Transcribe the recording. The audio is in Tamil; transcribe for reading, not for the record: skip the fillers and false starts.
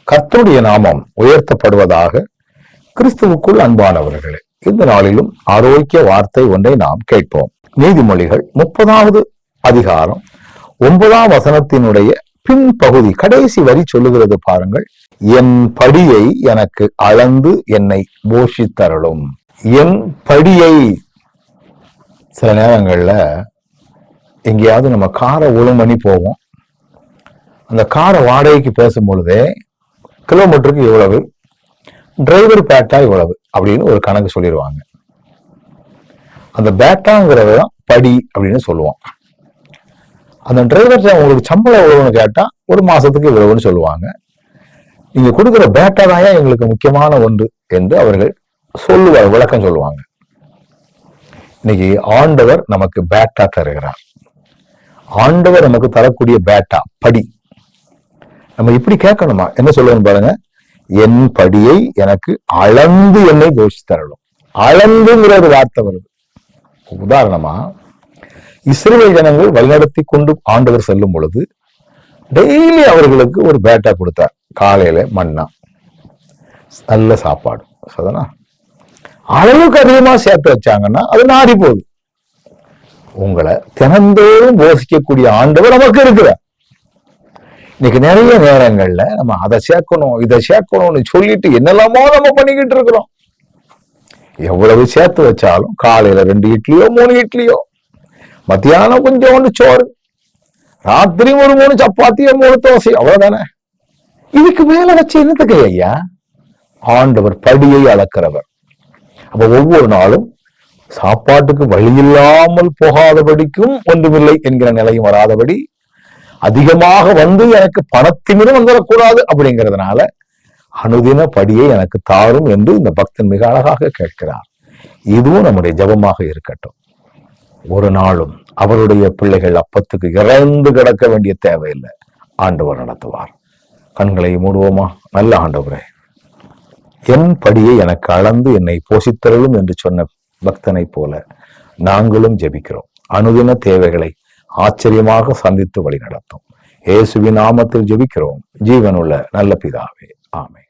கர்த்தருடைய நாமம் உயர்த்தப்படுவதாக. கிறிஸ்துவுக்குள் அன்பானவர்களே, இந்த நாளிலும் ஆரோக்கிய வார்த்தை ஒன்றை நாம் கேட்போம். நீதிமொழிகள் 30வது அதிகாரம் 9ஆம் வசனத்தினுடைய பின்பகுதி கடைசி வரி சொல்லுகிறது பாருங்கள். என் படியை எனக்கு அளந்து என்னை போஷித்தருளும். என் படியை. சில நேரங்கள்ல எங்கேயாவது நம்ம காரை ஒழுங்கு பண்ணி போவோம். அந்த காரை வாடகைக்கு பேசும் பொழுதே கிலோமீட்டருக்கு இவ்வளவு, டிரைவர் பேட்டா இவ்வளவு அப்படின்னு ஒரு கணக்கு சொல்லிடுவாங்க. அந்த பேட்டாங்கிறத படி அப்படின்னு சொல்லுவோம். அந்த டிரைவர் உங்களுக்கு சம்பளம் எவ்வளவுன்னு கேட்டா ஒரு மாசத்துக்கு இவ்வளவுன்னு சொல்லுவாங்க. நீங்க கொடுக்குற பேட்டா தான் எங்களுக்கு முக்கியமான ஒன்று என்று அவர்கள் சொல்லுவார், விளக்கம் சொல்லுவாங்க. இன்னைக்கு ஆண்டவர் நமக்கு பேட்டா தருகிறார். ஆண்டவர் நமக்கு தரக்கூடிய பேட்டா படி. நம்ம இப்படி கேட்கணுமா? என்ன சொல்லுவோம் பாருங்க. என் படியை எனக்கு அளந்து என்னை போஷித்தருளும். அளந்துங்கிற ஒரு வார்த்தை வருது. உதாரணமா, இஸ்ரவேல் ஜனங்கள் வழிநடத்தி கொண்டு ஆண்டவர் செல்லும் பொழுது டெய்லி அவர்களுக்கு ஒரு பேட்டா கொடுத்தார். காலையில மன்னா, நல்ல சாப்பாடு. சரிதானா? அளவுக்கு அதிகமா சேர்த்து வச்சாங்கன்னா அது நாடி போகுது. உங்களை தினந்தோறும் போஷிக்கக்கூடிய ஆண்டவர் நமக்கு இருக்கிறார். இன்னைக்கு நிறைய நேரங்கள்ல நம்ம அதை சேர்க்கணும் இதை சேர்க்கணும்னு சொல்லிட்டு என்னெல்லாமோ நம்ம பண்ணிக்கிட்டு இருக்கிறோம். எவ்வளவு சேர்த்து வச்சாலும் காலையில 2 இட்லியோ 3 இட்லியோ, மத்தியானம் கொஞ்சோண்டு சோறு, ராத்திரி ஒரு 3 சப்பாத்தியோ 3 தோசை, அவ்வளவுதானே. இதுக்கு மேல வச்சு என்னத்துக்கு ஐயா? ஆண்டவர் படியை அளக்கிறவர். அப்ப ஒவ்வொரு நாளும் சாப்பாட்டுக்கு வழி இல்லாமல் போகாதபடிக்கும் ஒன்றுமில்லை என்கிற நிலையும் வராதபடி, அதிகமாக வந்து எனக்கு பணத்திமிரும் வந்துடக்கூடாது அப்படிங்கிறதுனால அனுதின படியை எனக்கு தாரும் என்று இந்த பக்தன் மிக அழகாக கேட்கிறார். இதுவும் நம்முடைய ஜெபமாக இருக்கட்டும். ஒரு நாளும் அவருடைய பிள்ளைகள் அப்பத்துக்கு இறந்து கிடக்க வேண்டிய தேவையில்லை. ஆண்டவர் நடத்துவார். கண்களை மூடுவோமா? நல்ல ஆண்டவரே, என் படியை எனக்கு அளந்து என்னை போஷித்தருளும் என்று சொன்ன பக்தனை போல நாங்களும் ஜெபிக்கிறோம். அனுதின தேவைகளை ஆச்சரியமாக சந்தித்து வழி நடத்தும். இயேசுவின் நாமத்தில் ஜெபிக்கிறோம் ஜீவனுள்ள நல்ல பிதாவே. ஆமென்.